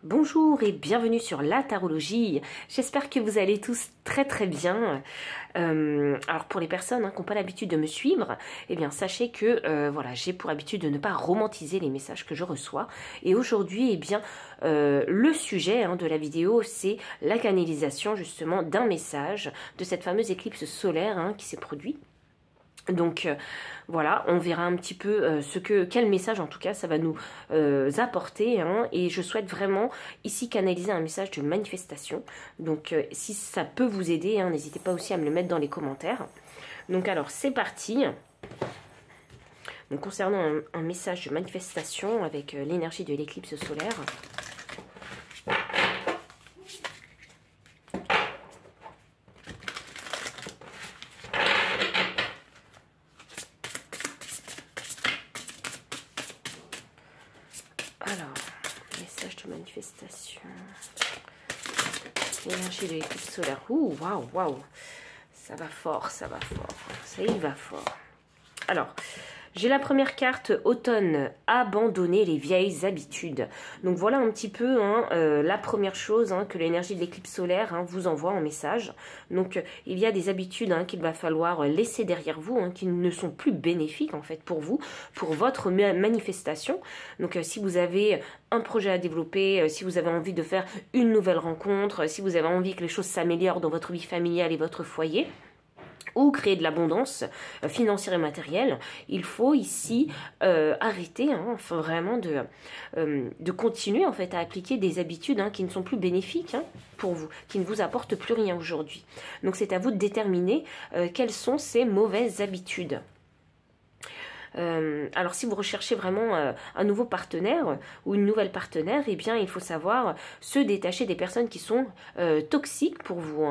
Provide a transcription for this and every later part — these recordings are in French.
Bonjour et bienvenue sur la tarologie. J'espère que vous allez tous très bien. Alors pour les personnes qui n'ont pas l'habitude de me suivre, eh bien sachez que voilà, j'ai pour habitude de ne pas romantiser les messages que je reçois. Et aujourd'hui, eh bien le sujet de la vidéo, c'est la canalisation justement d'un message de cette fameuse éclipse solaire qui s'est produite. Donc voilà, on verra un petit peu quel message en tout cas ça va nous apporter et je souhaite vraiment ici canaliser un message de manifestation. Donc si ça peut vous aider, n'hésitez pas aussi à me le mettre dans les commentaires. Donc alors c'est parti. Donc concernant un message de manifestation avec l'énergie de l'éclipse solaire. Alors, message de manifestation. L'énergie de l'éclipse solaire. Ouh, waouh. Ça va fort, ça va fort. Ça y va fort. Alors, j'ai la première carte, automne, abandonner les vieilles habitudes. Donc voilà un petit peu la première chose que l'énergie de l'éclipse solaire vous envoie en message. Donc il y a des habitudes qu'il va falloir laisser derrière vous, qui ne sont plus bénéfiques en fait pour vous, pour votre manifestation. Donc si vous avez un projet à développer, si vous avez envie de faire une nouvelle rencontre, si vous avez envie que les choses s'améliorent dans votre vie familiale et votre foyer, ou créer de l'abondance financière et matérielle, il faut ici arrêter vraiment de continuer en fait à appliquer des habitudes qui ne sont plus bénéfiques pour vous, qui ne vous apportent plus rien aujourd'hui. Donc c'est à vous de déterminer quelles sont ces mauvaises habitudes. Alors si vous recherchez vraiment un nouveau partenaire ou une nouvelle partenaire, eh bien il faut savoir se détacher des personnes qui sont toxiques pour vous,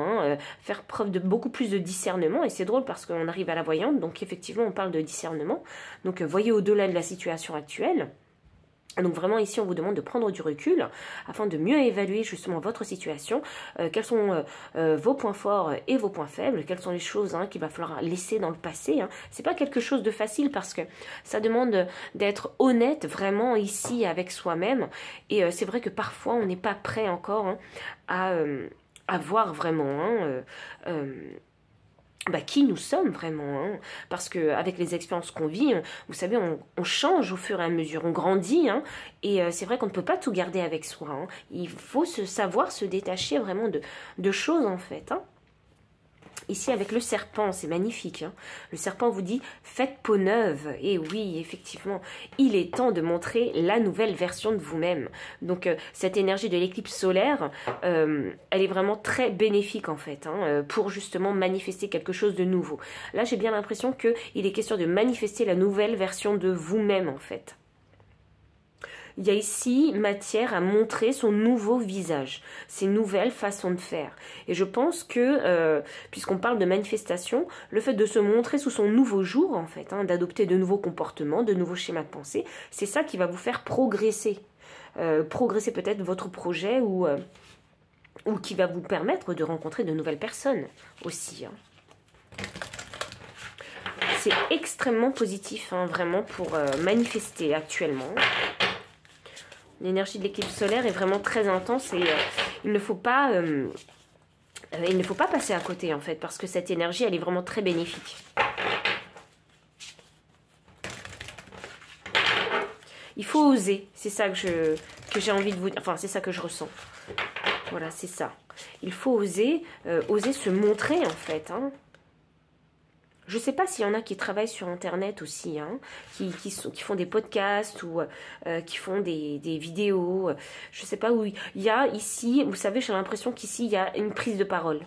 faire preuve de beaucoup plus de discernement. Et c'est drôle parce qu'on arrive à la voyante, donc effectivement on parle de discernement. Donc voyez au-delà de la situation actuelle. Donc vraiment ici on vous demande de prendre du recul afin de mieux évaluer justement votre situation, quels sont vos points forts et vos points faibles, quelles sont les choses qu'il va falloir laisser dans le passé. C'est pas quelque chose de facile parce que ça demande d'être honnête vraiment ici avec soi-même et c'est vrai que parfois on n'est pas prêt encore à voir vraiment qui nous sommes vraiment, parce qu'avec les expériences qu'on vit, vous savez, on change au fur et à mesure, on grandit, et c'est vrai qu'on ne peut pas tout garder avec soi. Il faut savoir se détacher vraiment de choses en fait. Ici avec le serpent, c'est magnifique. Le serpent vous dit faites peau neuve. Et oui, effectivement, il est temps de montrer la nouvelle version de vous-même. Donc cette énergie de l'éclipse solaire, elle est vraiment très bénéfique en fait, pour justement manifester quelque chose de nouveau. Là, j'ai bien l'impression qu'il est question de manifester la nouvelle version de vous-même en fait. Il y a ici matière à montrer son nouveau visage, ses nouvelles façons de faire. Et je pense que, puisqu'on parle de manifestation, le fait de se montrer sous son nouveau jour, en fait, d'adopter de nouveaux comportements, de nouveaux schémas de pensée, c'est ça qui va vous faire progresser. Progresser peut-être votre projet ou qui va vous permettre de rencontrer de nouvelles personnes aussi. C'est extrêmement positif, vraiment, pour manifester actuellement. L'énergie de l'éclipse solaire est vraiment très intense et il ne faut pas passer à côté en fait parce que cette énergie elle est vraiment très bénéfique. Il faut oser, c'est ça que j'ai envie de vous dire, enfin c'est ça que je ressens. Voilà, c'est ça. Il faut oser se montrer en fait. Je ne sais pas s'il y en a qui travaillent sur Internet aussi, qui font des podcasts ou qui font des vidéos. Je ne sais pas où il y a ici, vous savez, j'ai l'impression qu'ici, il y a une prise de parole.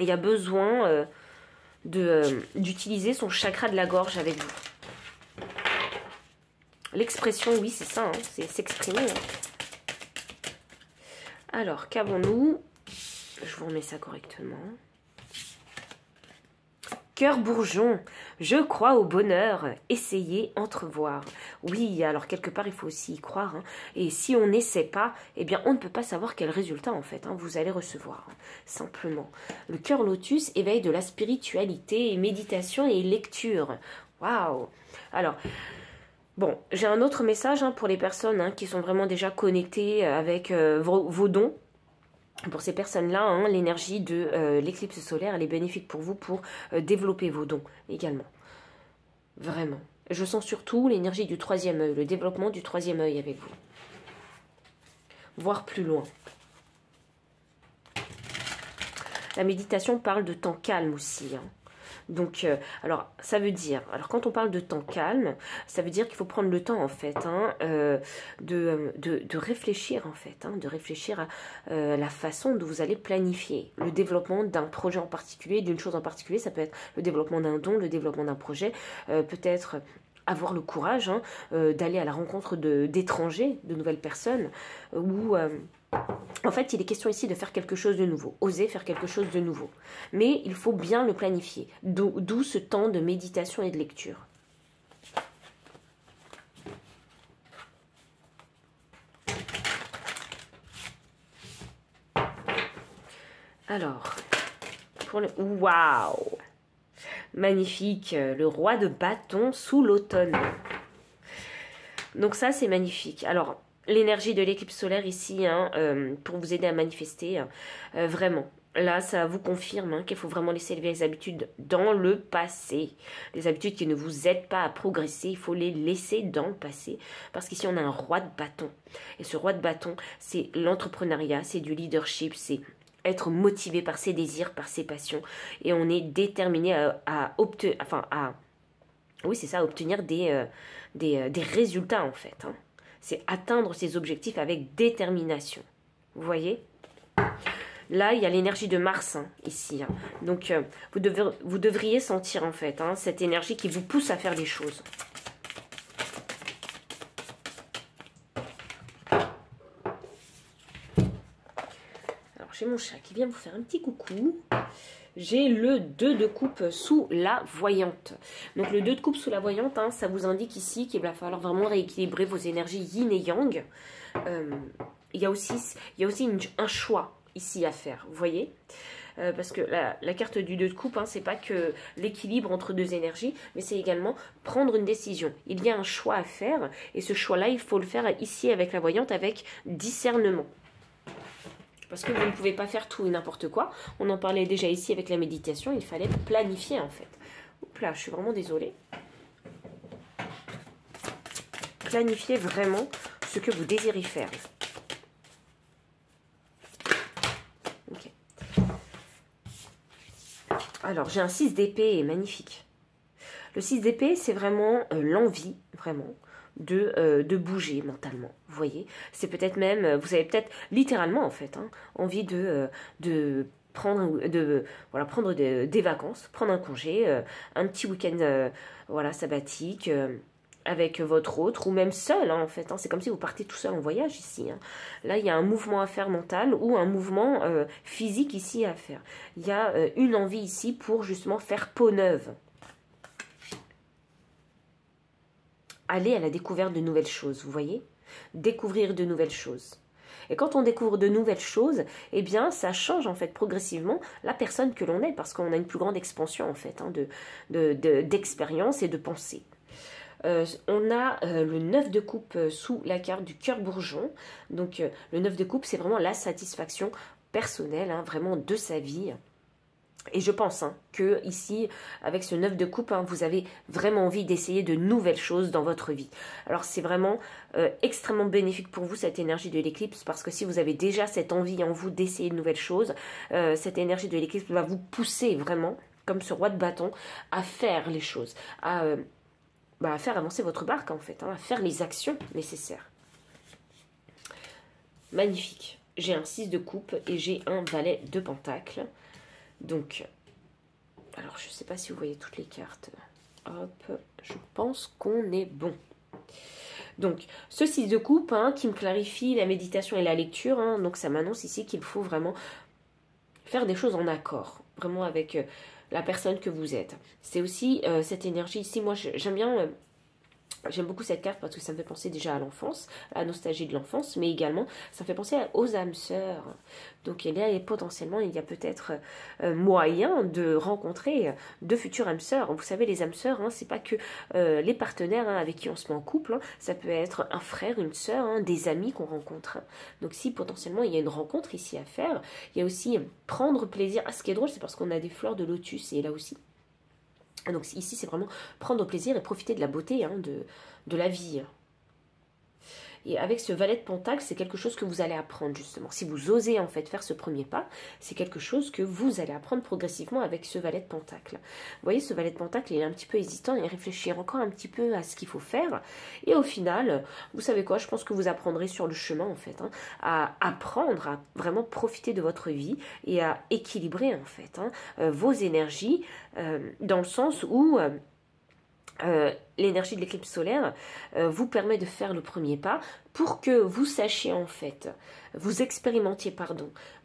Il y a besoin d'utiliser son chakra de la gorge avec vous. L'expression, oui, c'est ça, c'est s'exprimer. Alors, qu'avons-nous? Je vous remets ça correctement. Cœur bourgeon, je crois au bonheur, essayez, entrevoir. Oui, alors quelque part, il faut aussi y croire. Et si on n'essaie pas, eh bien, on ne peut pas savoir quel résultat, en fait, vous allez recevoir, simplement. Le cœur lotus éveille de la spiritualité, méditation et lecture. Waouh! Alors, Bon, j'ai un autre message pour les personnes qui sont vraiment déjà connectées avec vos dons. Pour ces personnes-là, l'énergie de l'éclipse solaire, elle est bénéfique pour vous pour développer vos dons également. Vraiment. Je sens surtout l'énergie du troisième œil, le développement du troisième œil avec vous. Voir plus loin. La méditation parle de temps calme aussi. Donc, alors, ça veut dire, alors quand on parle de temps calme, ça veut dire qu'il faut prendre le temps, en fait, de réfléchir, en fait, de réfléchir à la façon dont vous allez planifier le développement d'un projet en particulier, d'une chose en particulier. Ça peut être le développement d'un don, le développement d'un projet, peut-être avoir le courage d'aller à la rencontre d'étrangers, de nouvelles personnes, ou... en fait, il est question ici de faire quelque chose de nouveau, oser faire quelque chose de nouveau. Mais il faut bien le planifier, d'où ce temps de méditation et de lecture. Alors, pour le... Waouh! Magnifique, le roi de bâton sous l'automne. Donc ça, c'est magnifique. Alors, l'énergie de l'éclipse solaire ici, pour vous aider à manifester, vraiment. Là, ça vous confirme qu'il faut vraiment laisser les vieilles habitudes dans le passé. Les habitudes qui ne vous aident pas à progresser, il faut les laisser dans le passé. Parce qu'ici, on a un roi de bâton. Et ce roi de bâton, c'est l'entrepreneuriat, c'est du leadership, c'est être motivé par ses désirs, par ses passions. Et on est déterminé à obtenir, oui, c'est ça, obtenir des résultats, en fait. C'est atteindre ses objectifs avec détermination. Vous voyez ? Là, il y a l'énergie de Mars, ici. Donc, vous devriez sentir, en fait, cette énergie qui vous pousse à faire des choses. Alors, j'ai mon chat qui vient vous faire un petit coucou. J'ai le 2 de coupe sous la voyante. Donc le 2 de coupe sous la voyante, ça vous indique ici qu'il va falloir vraiment rééquilibrer vos énergies yin et yang. Il y a aussi un choix ici à faire, vous voyez, parce que la carte du 2 de coupe, c'est pas que l'équilibre entre deux énergies, mais c'est également prendre une décision. Il y a un choix à faire, et ce choix-là, il faut le faire ici avec la voyante, avec discernement. Parce que vous ne pouvez pas faire tout et n'importe quoi. On en parlait déjà ici avec la méditation. Il fallait planifier, en fait. Oups là, je suis vraiment désolée. Planifiez vraiment ce que vous désirez faire. Ok. Alors, j'ai un 6 d'épée magnifique. Le 6 d'épée, c'est vraiment l'envie, vraiment, de bouger mentalement, vous voyez. C'est peut-être même, vous avez peut-être littéralement en fait, envie de prendre des vacances, prendre un congé, un petit week-end sabbatique avec votre autre, ou même seul en fait. C'est comme si vous partez tout seul en voyage ici. Là, il y a un mouvement à faire mental ou un mouvement physique ici à faire. Il y a une envie ici pour justement faire peau neuve. Aller à la découverte de nouvelles choses, vous voyez ? Découvrir de nouvelles choses. Et quand on découvre de nouvelles choses, eh bien, ça change en fait progressivement la personne que l'on est, parce qu'on a une plus grande expansion en fait d'expérience et de pensée. On a le 9 de coupe sous la carte du cœur bourgeon. Donc le 9 de coupe, c'est vraiment la satisfaction personnelle, vraiment de sa vie. Et je pense que ici, avec ce 9 de coupe, vous avez vraiment envie d'essayer de nouvelles choses dans votre vie. Alors c'est vraiment extrêmement bénéfique pour vous cette énergie de l'éclipse, parce que si vous avez déjà cette envie en vous d'essayer de nouvelles choses, cette énergie de l'éclipse va vous pousser vraiment, comme ce roi de bâton, à faire les choses, à faire avancer votre barque en fait, à faire les actions nécessaires. Magnifique. J'ai un 6 de coupe et j'ai un valet de pentacle. Donc, alors je ne sais pas si vous voyez toutes les cartes. Hop, je pense qu'on est bon. Donc, ce 6 de coupe qui me clarifie la méditation et la lecture. Donc, ça m'annonce ici qu'il faut vraiment faire des choses en accord. Vraiment avec la personne que vous êtes. C'est aussi cette énergie ici. Moi, j'aime bien J'aime beaucoup cette carte parce que ça me fait penser déjà à l'enfance, à la nostalgie de l'enfance, mais également ça me fait penser aux âmes sœurs. Donc potentiellement, il y a peut-être moyen de rencontrer de futures âmes sœurs. Vous savez, les âmes sœurs, hein, c'est pas que les partenaires avec qui on se met en couple, hein, ça peut être un frère, une sœur, hein, des amis qu'on rencontre. Donc si potentiellement il y a une rencontre ici à faire, il y a aussi prendre plaisir. Ah, ce qui est drôle, c'est parce qu'on a des fleurs de lotus, et là aussi. Donc ici, c'est vraiment prendre plaisir et profiter de la beauté, hein, de la vie. Et avec ce valet de pentacle, c'est quelque chose que vous allez apprendre justement. Si vous osez en fait faire ce premier pas, c'est quelque chose que vous allez apprendre progressivement avec ce valet de pentacle. Vous voyez, ce valet de pentacle, il est un petit peu hésitant, il réfléchit encore un petit peu à ce qu'il faut faire. Et au final, vous savez quoi, je pense que vous apprendrez sur le chemin en fait, hein, à apprendre à vraiment profiter de votre vie et à équilibrer en fait, hein, vos énergies dans le sens où... l'énergie de l'éclipse solaire vous permet de faire le premier pas pour que vous sachiez en fait, vous expérimentiez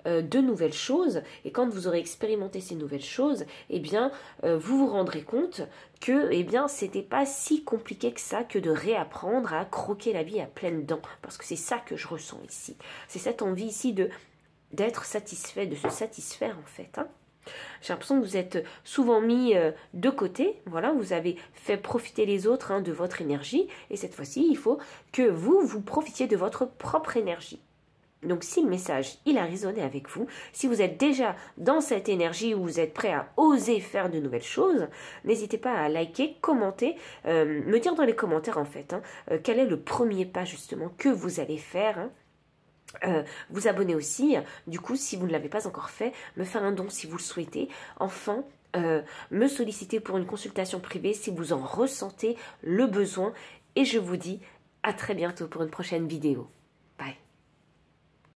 de nouvelles choses, et quand vous aurez expérimenté ces nouvelles choses, eh bien vous vous rendrez compte que c'était pas si compliqué que ça que de réapprendre à croquer la vie à pleines dents, parce que c'est ça que je ressens ici, c'est cette envie ici d'être satisfait, de se satisfaire en fait, hein. J'ai l'impression que vous êtes souvent mis de côté, voilà, vous avez fait profiter les autres, hein, de votre énergie, et cette fois-ci, il faut que vous profitiez de votre propre énergie. Donc si le message, il a résonné avec vous, si vous êtes déjà dans cette énergie où vous êtes prêt à oser faire de nouvelles choses, n'hésitez pas à liker, commenter, me dire dans les commentaires en fait, hein, quel est le premier pas justement que vous allez faire, hein. Vous abonner aussi, du coup si vous ne l'avez pas encore fait, me faire un don si vous le souhaitez, enfin me solliciter pour une consultation privée si vous en ressentez le besoin, et je vous dis à très bientôt pour une prochaine vidéo.